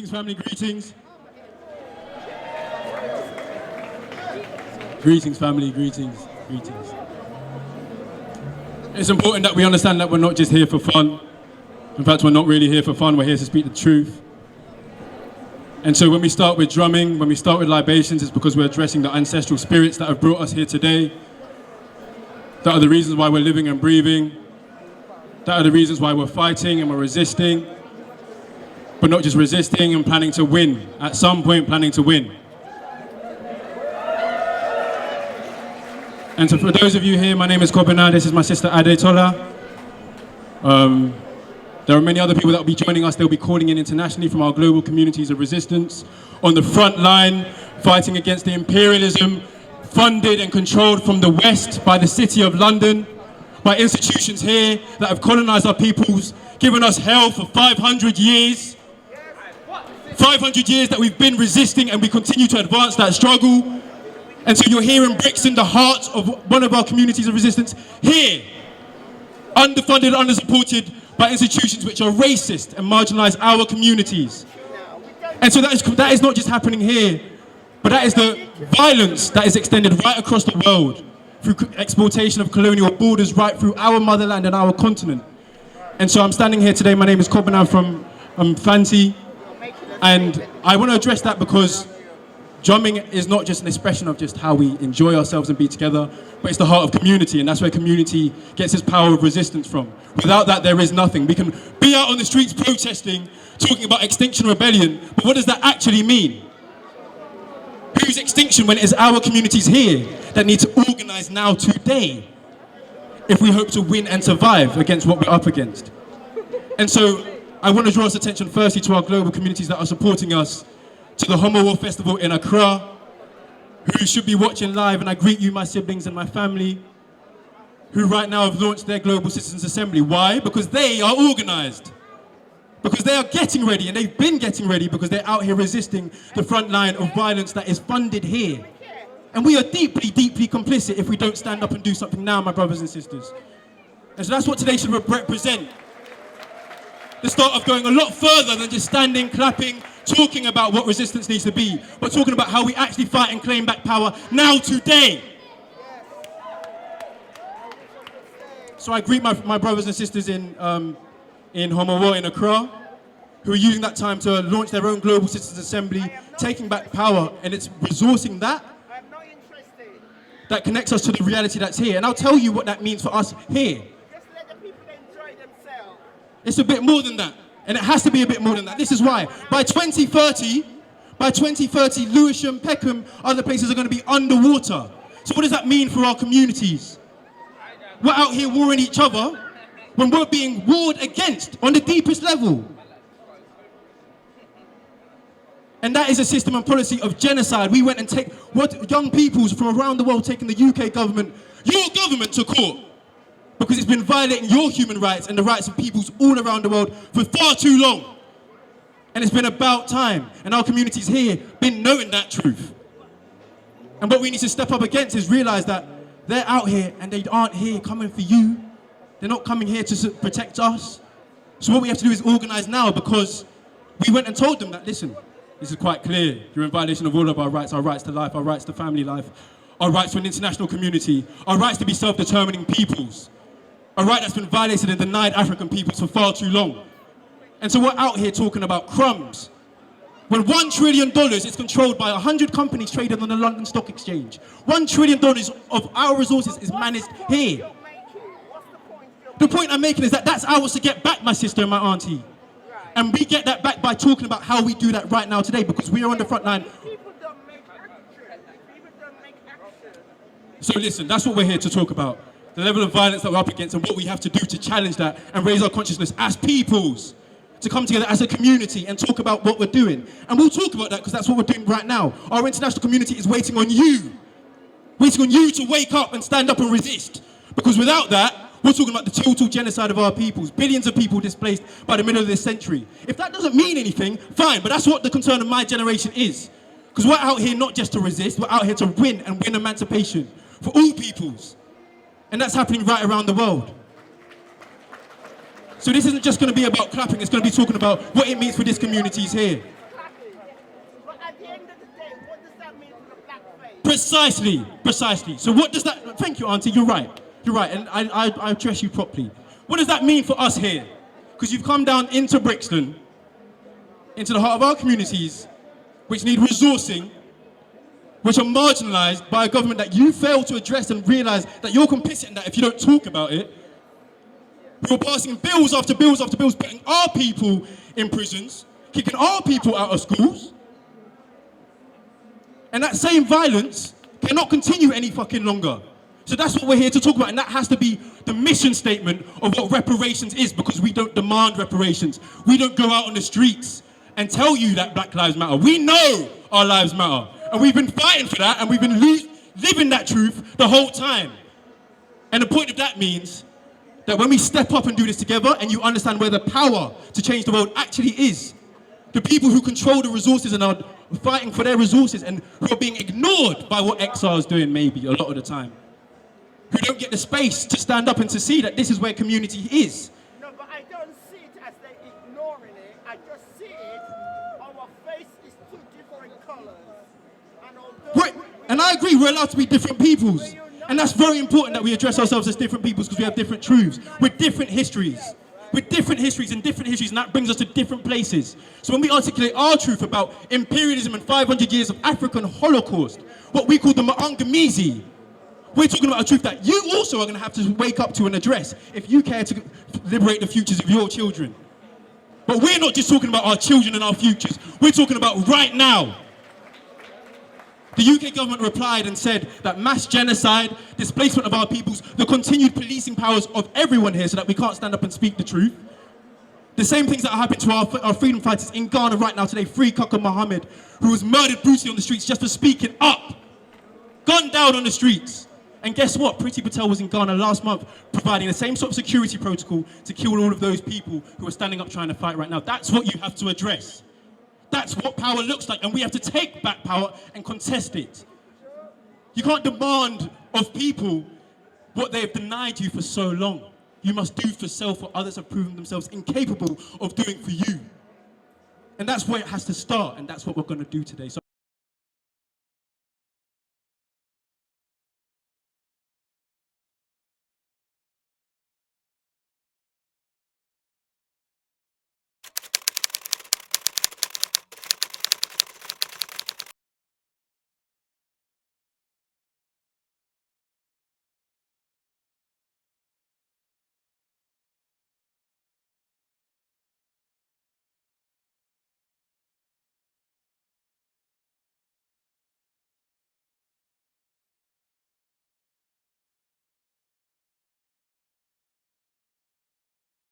Greetings, family, greetings. Greetings, family, greetings, greetings. It's important that we understand that we're not just here for fun. In fact, we're not really here for fun, we're here to speak the truth. And so when we start with drumming, when we start with libations, it's because we're addressing the ancestral spirits that have brought us here today. That are the reasons why we're living and breathing. That are the reasons why we're fighting and we're resisting. But not just resisting and planning to win. At some point, planning to win. And so for those of you here, my name is Kobina, this is my sister Adieyiesafo. There are many other people that will be joining us. They'll be calling in internationally from our global communities of resistance on the front line, fighting against the imperialism funded and controlled from the West by the City of London, by institutions here that have colonized our peoples, given us hell for 500 years. 500 years that we've been resisting, and we continue to advance that struggle. And so you're here in Brixton, the heart of one of our communities of resistance, here, underfunded, undersupported by institutions which are racist and marginalize our communities. And so that is not just happening here, but that is the violence that is extended right across the world through exploitation of colonial borders right through our motherland and our continent. And so I'm standing here today, my name is Kobina from Fanti, and I want to address that because drumming is not just an expression of just how we enjoy ourselves and be together, but it's the heart of community, and that's where community gets its power of resistance from. Without that, there is nothing. We can be out on the streets protesting, talking about Extinction Rebellion, but what does that actually mean? Whose extinction when it is our communities here that need to organize now today if we hope to win and survive against what we're up against? And so I want to draw us attention firstly to our global communities that are supporting us, to the Homo War Festival in Accra, who should be watching live, and I greet you, my siblings and my family, who right now have launched their Global Citizens Assembly. Why? Because they are organized. Because they are getting ready, and they've been getting ready because they're out here resisting the front line of violence that is funded here. And we are deeply, deeply complicit if we don't stand up and do something now, my brothers and sisters. And so that's what today should represent. The start of going a lot further than just standing, clapping, talking about what resistance needs to be, but talking about how we actually fight and claim back power now, today. So I greet my brothers and sisters in Homo War in Accra, who are using that time to launch their own Global Citizens Assembly, taking back power, and it's resourcing that connects us to the reality that's here. And I'll tell you what that means for us here. Just let the people enjoy themselves. It's a bit more than that. And it has to be a bit more than that. This is why. By 2030, Lewisham, Peckham, other places are going to be underwater. So what does that mean for our communities? We're out here warring each other when we're being warred against on the deepest level. And that is a system and policy of genocide. We went and take what young peoples from around the world taking the UK government, your government, to court. Because it's been violating your human rights and the rights of peoples all around the world for far too long. And it's been about time. And our communities here been knowing that truth. And what we need to step up against is realize that they're out here and they aren't here coming for you. They're not coming here to protect us. So what we have to do is organize now, because we went and told them that, listen, this is quite clear. You're in violation of all of our rights to life, our rights to family life, our rights to an international community, our rights to be self-determining peoples. A right that's been violated and denied African peoples for far too long. And so we're out here talking about crumbs. When $1 trillion is controlled by 100 companies traded on the London Stock Exchange. $1 trillion of our resources is managed here. The point I'm making is that that's ours to get back, my sister and my auntie. And we get that back by talking about how we do that right now today, because we are on the front line. So listen, that's what we're here to talk about. The level of violence that we're up against and what we have to do to challenge that and raise our consciousness as peoples, to come together as a community and talk about what we're doing. And we'll talk about that because that's what we're doing right now. Our international community is waiting on you to wake up and stand up and resist. Because without that, we're talking about the total genocide of our peoples, billions of people displaced by the middle of this century. If that doesn't mean anything, fine, but that's what the concern of my generation is. Because we're out here not just to resist, we're out here to win and win emancipation for all peoples. And that's happening right around the world. So this isn't just going to be about clapping, it's going to be talking about what it means for these communities here. Precisely. So what does that, thank you, Auntie, you're right, and I address you properly. What does that mean for us here? Because you've come down into Brixton, into the heart of our communities, which need resourcing, which are marginalised by a government that you fail to address and realise that you're complicit in that if you don't talk about it. We're passing bills after bills after bills, putting our people in prisons, kicking our people out of schools. And that same violence cannot continue any fucking longer. So that's what we're here to talk about, and that has to be the mission statement of what reparations is, because we don't demand reparations. We don't go out on the streets and tell you that Black Lives Matter. We know our lives matter, and we've been fighting for that, and we've been living that truth the whole time. And the point of that means that when we step up and do this together, and you understand where the power to change the world actually is, the people who control the resources and are fighting for their resources and who are being ignored by what XR is doing maybe a lot of the time, who don't get the space to stand up and to see that this is where community is. No, but I don't see it as they're ignoring it. I just see it, our face is two different colours. And although Right, and I agree, we're allowed to be different peoples. And that's very important that we address ourselves as different peoples, because we have different truths, with different histories. With different histories, and that brings us to different places. So when we articulate our truth about imperialism and 500 years of African Holocaust, what we call the Maangamizi, we're talking about a truth that you also are going to have to wake up to and address if you care to liberate the futures of your children. But we're not just talking about our children and our futures, we're talking about right now. The UK government replied and said that mass genocide, displacement of our peoples, the continued policing powers of everyone here so that we can't stand up and speak the truth. The same things that are happening to our freedom fighters in Ghana right now today. Free Kaka Mohammed, who was murdered brutally on the streets just for speaking up. Gunned down on the streets. And guess what? Priti Patel was in Ghana last month providing the same sort of security protocol to kill all of those people who are standing up trying to fight right now. That's what you have to address. That's what power looks like, and we have to take back power and contest it. You can't demand of people what they have denied you for so long. You must do for self what others have proven themselves incapable of doing for you. And that's where it has to start, and that's what we're going to do today. So